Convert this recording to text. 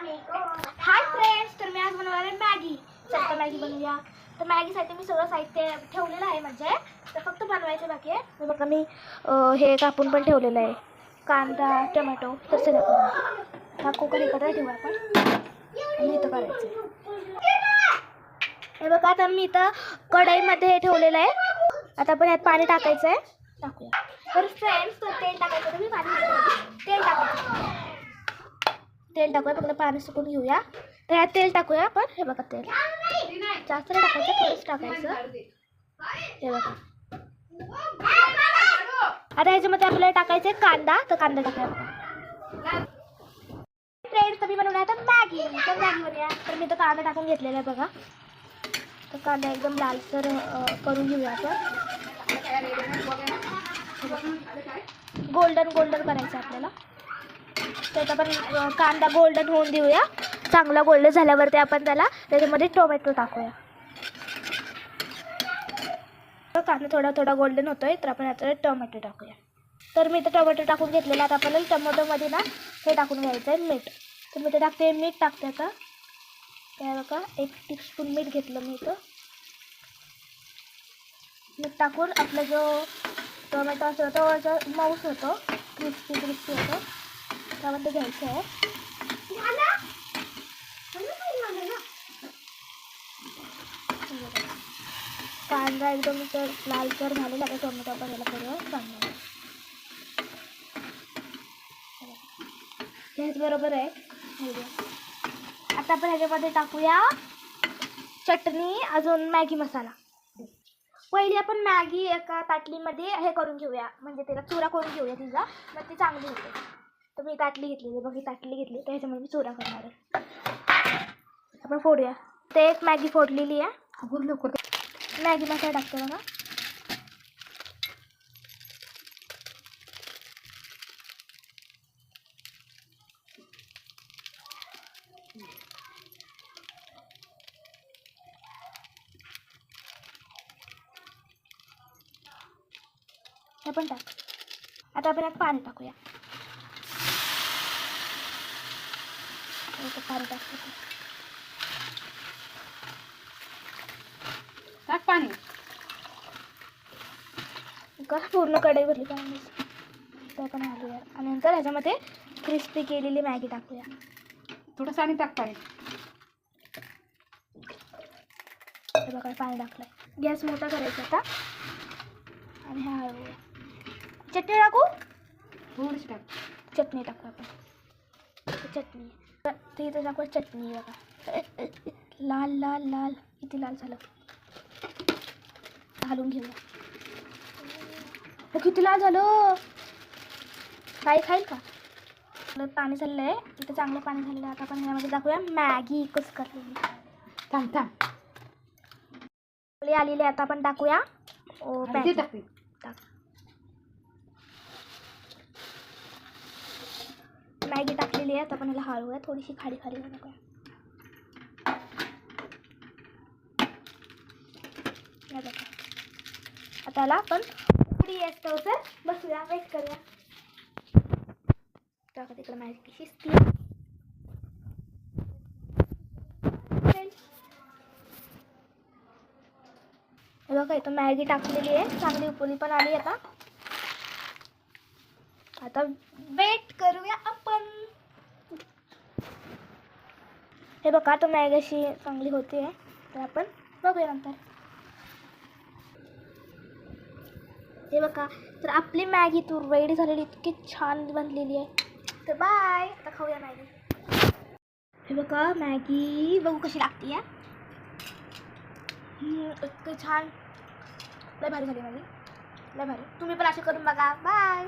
Hi friends, तर मी आज बनवणार आहे मॅगी. चल तर मॅगी बनवूया. तर मॅगीसाठी मी सगळं साहित्य ठेवलेलं आहे, म्हणजे तर फक्त बनवायचं बाकी आहे. तर बघा मी हे कापून पण ठेवलेलं आहे, कांदा टोमॅटो. तर चला हा कुकर इकडे ठेवू आपण आणि इथं करायचं. हे बघा आता मी इथं कढईमध्ये हे ठेवलेलं आहे. आता आपण यात पाणी टाकायचं आहे. टाकूया. तर फ्रेंड्स, तर तेल टाकायचं. तर मी पाणी तेल टाकायचं. तेल टाकूया, फक्त पाणी सुकून घेऊया. तर यात तेल टाकूया आपण. हे बघा तेल जास्त नाही टाकायचं, थोडंच टाकायचं. हे बघा आता ह्याच्यामध्ये आपल्याला टाकायचं आहे कांदा. तर कांदा टाकूया. फ्रेंड्स, मी बनवणार आता मॅगी. तर मॅगी बनवूया. तर मी तर कांदा टाकून घेतलेला आहे बघा. तर कांदा एकदम लालसर करून घेऊया आपण. गोल्डन गोल्डन करायचं आपल्याला. त्यात आपण कांदा गोल्डन होऊन देऊया. चांगला गोल्डन झाल्यावरती आपण त्याच्यामध्ये टोमॅटो टाकूया. कांदा थोडा थोडा गोल्डन होतोय, तर आपण याच्यात टोमॅटो टाकूया. तर मी तर टोमॅटो टाकून घेतलेला. आता आपल्याला टोमॅटोमध्ये ना हे टाकून घ्यायचं आहे मीठ. तर मी ते टाकते, मीठ टाकते आता. त्या बघा 1 टीस्पून मीठ घेतलं मी इथं. मीठ टाकून आपला जो टोमॅटो असतो तो जो माऊस होतो, क्रिस्पी क्रिस्पी होतो, त्यामध्ये घ्यायचं आहे. कांदा एकदम तर लालसर झालेला आहे. टोमॅटो आपण याला करूया कांदा. हेच बरोबर आहे. आता आपण ह्याच्यामध्ये टाकूया चटणी, अजून मॅगी मसाला. पहिली आपण मॅगी एका ताटलीमध्ये हे करून घेऊया, म्हणजे त्याला चुरा करून घेऊया तिचा, मग ती चांगली होते. तर मी ताटली घेतलेली बघ, ही ताटली घेतली. तर ह्याच्यामध्ये मी चुरा करणार आहे. आपण फोडूया. ते एक मॅगी फोडलेली आहे. मॅगी मसाला टाकते बघा. हे पण टाक. आता आपण यात पाणी टाकूया. पाणी टाकतो. टाक पाणी. का पूर्ण कढई भरली पाणी. तर आपण घालूया आणि नंतर ह्याच्यामध्ये क्रिस्पी केलेली मॅगी टाकूया. थोडंसं आणि टाक पाणी. हे बघा पाणी टाकलंय. गॅस मोठा करायचा आता आणि हा हळवूया. चटणी टाकू. थोडीशी टाक. चटणी टाकू आपण. चटणी ते इथं टाकू. चटणी बघा लाल लाल लाल, किती लाल झालं. घालून घेऊया. किती लाल झालं. काही खाईल का. पाणी झालेलं आहे इथं, चांगलं पाणी झालेलं आहे. आता आपण ह्यामध्ये टाकूया मॅगी कस करलेली. थांब थांब. आलेली आता आपण टाकूया मॅगी. टाक. मॅगी टाकलेली आहे. आता आपण याला हळवूया. थोडीशी खाली खाली टाकूया. आता याला आपण उकळी असतो तर बसूया, वेट करूया. टाका तिकडे मॅगी शिजती. बघा इथं मॅगी टाकलेली आहे, चांगली उकळी पण आली. आता वेट करूया आपण. हे बघा आता मॅगी अशी चांगली होते, तर आपण बघूया नंतर. हे बघा तर आपली मॅगी तू रेडी झालेली, इतकी छान बनलेली आहे. तर बाय. आता खाऊया मॅगी. हे बघा मॅगी बघू कशी लागते आहे. इतकं छान, लय भारी झाली मॅगी, लय भारी. तुम्ही पण अशी करून बघा. बाय.